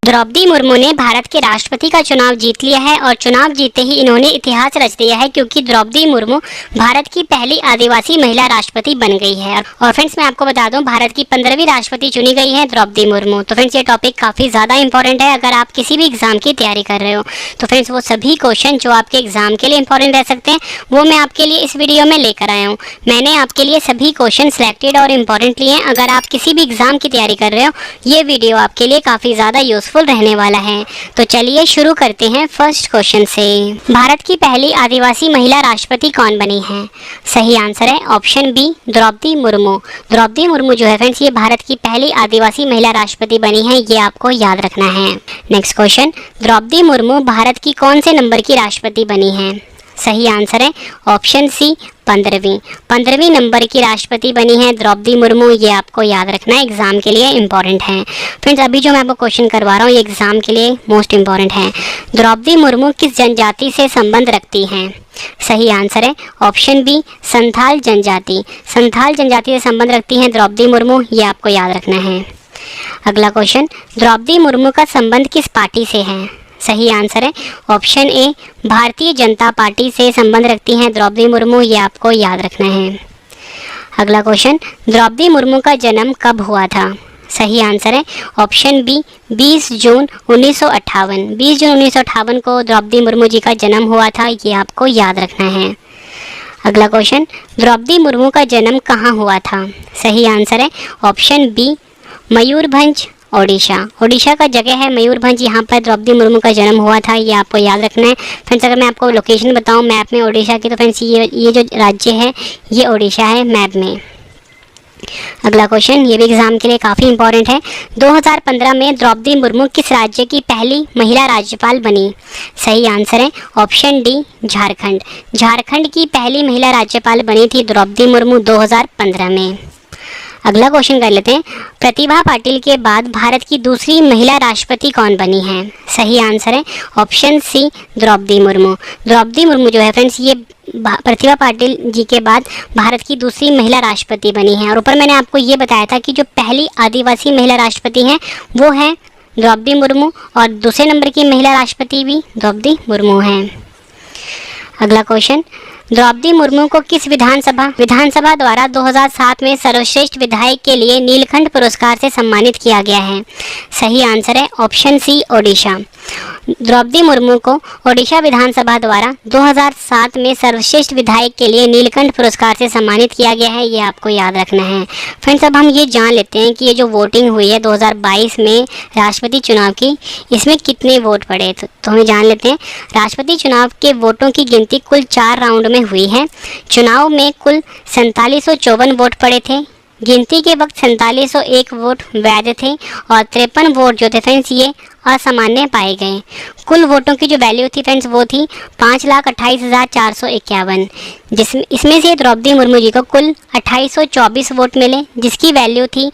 द्रौपदी मुर्मू ने भारत के राष्ट्रपति का चुनाव जीत लिया है और चुनाव जीतते ही इन्होंने इतिहास रच दिया है, क्योंकि द्रौपदी मुर्मू भारत की पहली आदिवासी महिला राष्ट्रपति बन गई है। और फ्रेंड्स, मैं आपको बता दूं, भारत की 15वीं राष्ट्रपति चुनी गई है द्रौपदी मुर्मू। तो फ्रेंड्स, ये टॉपिक काफ़ी ज़्यादा इंपॉर्टेंट है। अगर आप किसी भी एग्जाम की तैयारी कर रहे हो तो फ्रेंड्स, वो सभी क्वेश्चन जो आपके एग्जाम के लिए इंपॉर्टेंट रह सकते हैं वो मैं आपके लिए इस वीडियो में लेकर आया हूँ। मैंने आपके लिए सभी क्वेश्चन सिलेक्टेड और इम्पॉर्टेंट लिए हैं। अगर आप किसी भी एग्जाम की तैयारी कर रहे हो, ये वीडियो आपके लिए काफ़ी ज़्यादा यूजफुल रहने वाला है। तो चलिए शुरू करते हैं फर्स्ट क्वेश्चन से। भारत की पहली आदिवासी महिला राष्ट्रपति कौन बनी है? सही आंसर है ऑप्शन बी, द्रौपदी मुर्मू। द्रौपदी मुर्मू जो है फ्रेंड्स, ये भारत की पहली आदिवासी महिला राष्ट्रपति बनी है, ये आपको याद रखना है। नेक्स्ट क्वेश्चन, द्रौपदी मुर्मू भारत की कौन से नंबर की राष्ट्रपति बनी है? सही आंसर है ऑप्शन सी, 15वीं नंबर की राष्ट्रपति बनी है द्रौपदी मुर्मू। ये आपको याद रखना है, एग्जाम के लिए इंपॉर्टेंट है। फ्रेंड्स, अभी जो मैं आपको क्वेश्चन करवा रहा हूँ ये एग्जाम के लिए मोस्ट इंपॉर्टेंट है। द्रौपदी मुर्मू किस जनजाति से संबंध रखती हैं? सही आंसर है ऑप्शन बी, संथाल जनजाति। संथाल जनजाति से संबंध रखती हैं द्रौपदी मुर्मू, ये आपको याद रखना है। अगला क्वेश्चन, द्रौपदी मुर्मू का संबंध किस पार्टी से है? सही आंसर है option A, Bharatiya Janata party से संबंध रखती हैं द्रौपदी मुर्मू, ये आपको याद रखना है। अगला क्वेश्चन, द्रौपदी मुर्मू का जन्म कब हुआ था? सही आंसर है ऑप्शन बी, 20 जून 1958। 20 जून 1958 को द्रौपदी मुर्मू जी का जन्म हुआ था, ये आपको याद रखना है। अगला क्वेश्चन, द्रौपदी मुर्मू का जन्म कहाँ हुआ था? सही आंसर है ऑप्शन बी, मयूरभंज, ओडिशा का जगह है मयूरभंज, यहाँ पर द्रौपदी मुर्मू का जन्म हुआ था, ये आपको याद रखना है। फ्रेंड्स, अगर मैं आपको लोकेशन बताऊँ मैप में ओडिशा की, तो फ्रेंड्स ये जो राज्य है ये ओडिशा है मैप में। अगला क्वेश्चन, ये भी एग्जाम के लिए काफ़ी इंपॉर्टेंट है। 2015 में द्रौपदी मुर्मू किस राज्य की पहली महिला राज्यपाल बनी? सही आंसर है ऑप्शन डी, झारखंड। झारखंड की पहली महिला राज्यपाल बनी थी द्रौपदी मुर्मू 2015 में। अगला क्वेश्चन कर लेते हैं, प्रतिभा पाटिल के बाद भारत की दूसरी महिला राष्ट्रपति कौन बनी है? सही आंसर है ऑप्शन सी, द्रौपदी मुर्मू। द्रौपदी मुर्मू जो है फ्रेंड्स, ये प्रतिभा पाटिल जी के बाद भारत की दूसरी महिला राष्ट्रपति बनी है। और ऊपर मैंने आपको ये बताया था कि जो पहली आदिवासी महिला राष्ट्रपति हैं वो है द्रौपदी मुर्मू, और दूसरे नंबर की महिला राष्ट्रपति भी द्रौपदी मुर्मू हैं। अगला क्वेश्चन, द्रौपदी मुर्मू को किस विधानसभा द्वारा 2007 में सर्वश्रेष्ठ विधायक के लिए नीलकंठ पुरस्कार से सम्मानित किया गया है? सही आंसर है ऑप्शन सी, ओडिशा। द्रौपदी मुर्मू को ओडिशा विधानसभा द्वारा 2007 में सर्वश्रेष्ठ विधायक के लिए नीलकंठ पुरस्कार से सम्मानित किया गया है, ये आपको याद रखना है। फ्रेंड्स, अब हम ये जान लेते हैं कि ये जो वोटिंग हुई है 2022 में राष्ट्रपति चुनाव की, इसमें कितने वोट पड़े। तो हम जान लेते हैं, राष्ट्रपति चुनाव के वोटों की गिनती कुल 4 राउंड में हुई है। चुनाव में कुल 4754 वोट पड़े थे। गिनती के वक्त 4701 वोट वैध थे और 53 वोट जो थे फ्रेंड्स ये असामान्य पाए गए। कुल वोटों की जो वैल्यू थी फ्रेंड्स वो थी 5,28,451, इसमें से द्रौपदी मुर्मू जी को कुल 2824 वोट मिले, जिसकी वैल्यू थी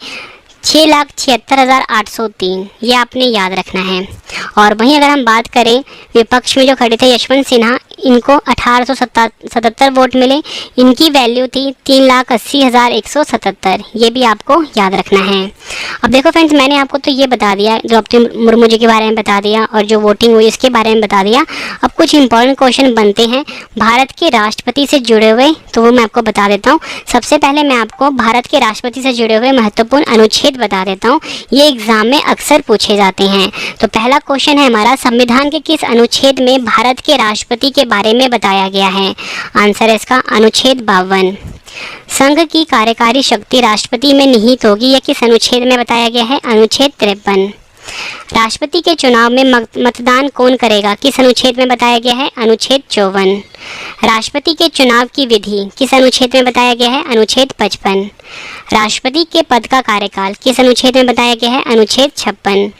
6,76,803। ये आपने याद रखना है। और वहीं अगर हम बात करें विपक्ष में जो खड़े थे यशवंत सिन्हा, इनको 1877 वोट मिले, इनकी वैल्यू थी 3,80,177। ये भी आपको याद रखना है। अब देखो फ्रेंड्स, मैंने आपको तो ये बता दिया, द्रौपदी मुर्मू जी के बारे में बता दिया और जो वोटिंग हुई उसके बारे में बता दिया। अब कुछ इंपॉर्टेंट क्वेश्चन बनते हैं भारत के राष्ट्रपति से जुड़े हुए, तो वो मैं आपको बता देता हूँ। सबसे पहले मैं आपको भारत के राष्ट्रपति से जुड़े हुए महत्वपूर्ण अनुच्छेद बता देता हूँ, ये एग्जाम में अक्सर पूछे जाते हैं। तो पहला क्वेश्चन है हमारा, संविधान के किस अनुच्छेद में भारत के राष्ट्रपति के बारे में बताया गया है? आंसर है इसका अनुच्छेद 52। संघ की कार्यकारी शक्ति राष्ट्रपति में निहित होगी, यह किस अनुच्छेद में बताया गया है? अनुच्छेद 53। राष्ट्रपति के चुनाव में मतदान कौन करेगा? किस अनुच्छेद में बताया गया है? अनुच्छेद 54। राष्ट्रपति के चुनाव की विधि किस अनुच्छेद में बताया गया है? अनुच्छेद 55। राष्ट्रपति के पद का कार्यकाल किस अनुच्छेद में बताया गया है? अनुच्छेद 56।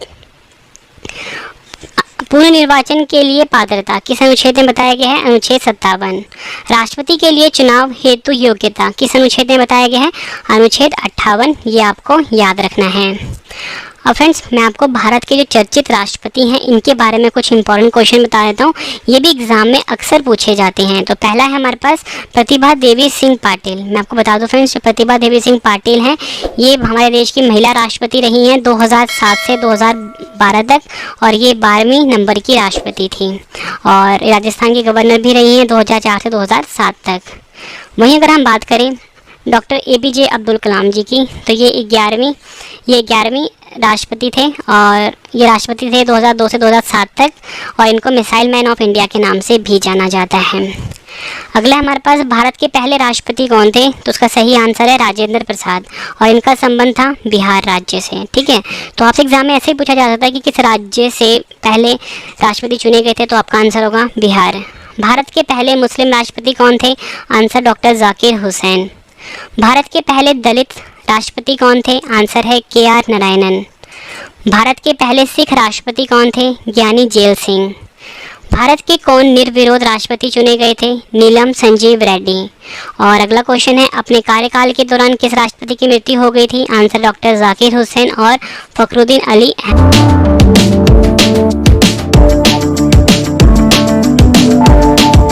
पुनः निर्वाचन के लिए पात्रता किस अनुच्छेद में बताया गया है? अनुच्छेद 57। राष्ट्रपति के लिए चुनाव हेतु योग्यता किस अनुच्छेद में बताया गया है? अनुच्छेद 58। ये आपको याद रखना है। और फ्रेंड्स मैं आपको भारत के जो चर्चित राष्ट्रपति हैं इनके बारे में कुछ इंपॉर्टेंट क्वेश्चन बता देता हूँ, ये भी एग्जाम में अक्सर पूछे जाते हैं। तो पहला है हमारे पास प्रतिभा देवी सिंह पाटिल। मैं आपको बता दूं फ्रेंड्स, प्रतिभा देवी सिंह पाटिल हैं, ये हमारे देश की महिला राष्ट्रपति रही हैं 2007 से 2012 तक, और ये 12वीं नंबर की राष्ट्रपति थी, और राजस्थान की गवर्नर भी रही हैं 2004 से 2007 तक। वहीं अगर हम बात करें डॉक्टर APJ अब्दुल कलाम जी की, तो ये 11वीं राष्ट्रपति थे, और ये राष्ट्रपति थे 2002 से 2007 तक, और इनको मिसाइल मैन ऑफ इंडिया के नाम से भी जाना जाता है। अगला हमारे पास भारत के पहले राष्ट्रपति कौन थे, तो उसका सही आंसर है राजेंद्र प्रसाद, और इनका संबंध था बिहार राज्य से। ठीक है, तो आपसे एग्जाम में ऐसे ही पूछा जा सकता है कि किस राज्य से पहले राष्ट्रपति चुने गए थे, तो आपका आंसर होगा बिहार। भारत के पहले मुस्लिम राष्ट्रपति कौन थे, आंसर डॉक्टर जाकिर हुसैन। भारत के पहले दलित राष्ट्रपति कौन थे, आंसर है KR नारायणन। भारत के पहले सिख राष्ट्रपति कौन थे, ज्ञानी जेल सिंह। भारत के कौन निर्विरोध राष्ट्रपति चुने गए थे, नीलम संजीव रेड्डी। और अगला क्वेश्चन है, अपने कार्यकाल के दौरान किस राष्ट्रपति की मृत्यु हो गई थी, आंसर डॉक्टर जाकिर हुसैन और फखरुद्दीन अली।